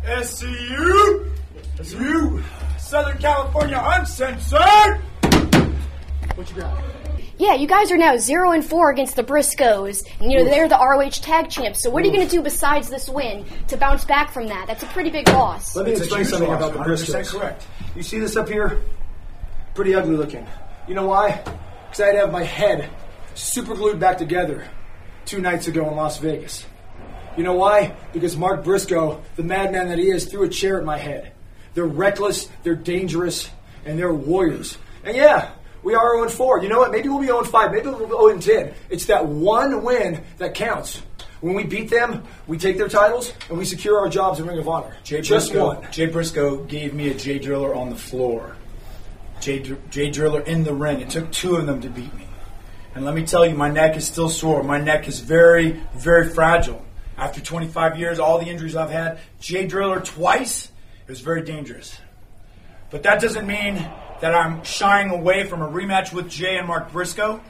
SCU, Southern California Uncensored. What you got? Yeah, you guys are now 0-4 against the Briscoes, and they're the ROH tag champs. So what are you going to do besides this win to bounce back from that? That's a pretty big loss. Let me explain something about the Briscoes. Correct. You see this up here? Pretty ugly looking. You know why? Because I had to have my head super glued back together 2 nights ago in Las Vegas. You know why? Because Mark Briscoe, the madman that he is, threw a chair at my head. They're reckless, they're dangerous, and they're warriors. And yeah, we are 0-4. You know what? Maybe we'll be 0-5. Maybe we'll be 0-10. It's that one win that counts. When we beat them, we take their titles, and we secure our jobs in Ring of Honor. Just one. Jay Briscoe gave me a Jay Driller on the floor. Jay Driller in the ring. It took 2 of them to beat me. And let me tell you, my neck is still sore. My neck is very, very fragile. After 25 years, all the injuries I've had, Jay Driller twice, it was very dangerous. But that doesn't mean that I'm shying away from a rematch with Jay and Mark Briscoe.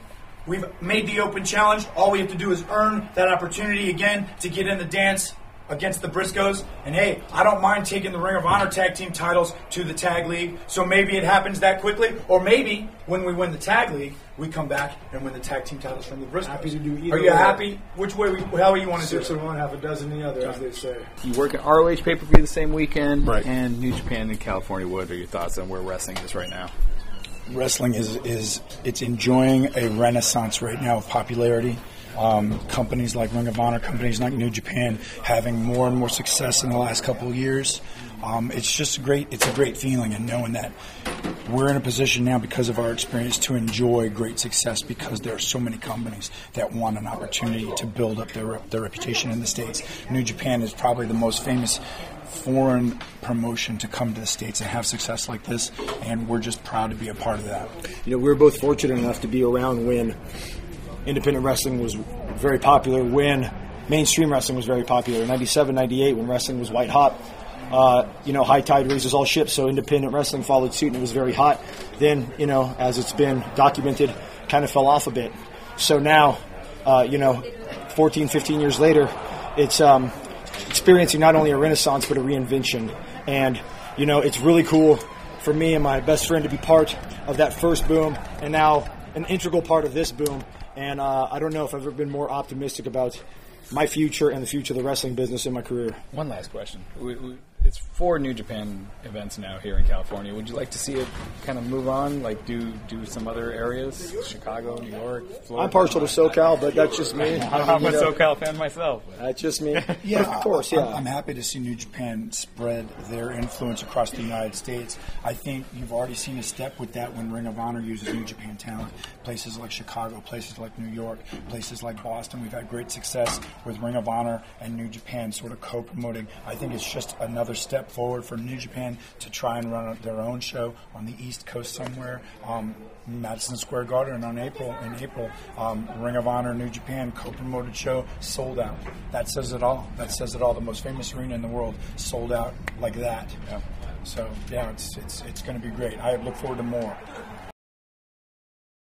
We've made the open challenge. All we have to do is earn that opportunity again to get in the dance against the Briscoes. And hey, I don't mind taking the Ring of Honor tag team titles to the tag league. So maybe it happens that quickly. Or maybe when we win the tag league, we come back and win the tag team titles from the Briscoes. Happy to do either. Are you happy? Which way? How you want to do it? 6 of one, half a dozen the other, as they say. You work at ROH pay-per-view the same weekend, right? And New Japan in California. What are your thoughts on where wrestling is right now? Wrestling is it's enjoying a renaissance right now of popularity. Companies like Ring of Honor, companies like New Japan, having more and more success in the last couple of years. It's just great. It's a great feeling, and knowing that we're in a position now because of our experience to enjoy great success, because there are so many companies that want an opportunity to build up their reputation in the States. New Japan is probably the most famous foreign promotion to come to the States and have success like this, and we're just proud to be a part of that. We were both fortunate enough to be around when independent wrestling was very popular, when mainstream wrestling was very popular. In 97, 98, when wrestling was white hot, high tide raises all ships, so independent wrestling followed suit, and it was very hot. Then, as it's been documented, kind of fell off a bit. So now, 14, 15 years later, it's experiencing not only a renaissance, but a reinvention. And, it's really cool for me and my best friend to be part of that first boom, and now an integral part of this boom. And I don't know if I've ever been more optimistic about my future and the future of the wrestling business in my career. One last question. It's 4 New Japan events now here in California. Would you like to see it kind of move on, like do some other areas, Chicago, New York, Florida? I'm partial to SoCal, but that's just me. I'm a SoCal fan myself. That's just me. Yeah, of course, yeah. I'm happy to see New Japan spread their influence across the United States. I think you've already seen a step with that when Ring of Honor uses New Japan talent. Places like Chicago, places like New York, places like Boston. We've had great success with Ring of Honor and New Japan sort of co-promoting. I think it's just another step forward for New Japan to try and run their own show on the East Coast somewhere. Madison Square Garden in April, Ring of Honor, New Japan co-promoted show sold out. That says it all. The most famous arena in the world sold out like that. Yeah. So yeah, it's going to be great. I look forward to more.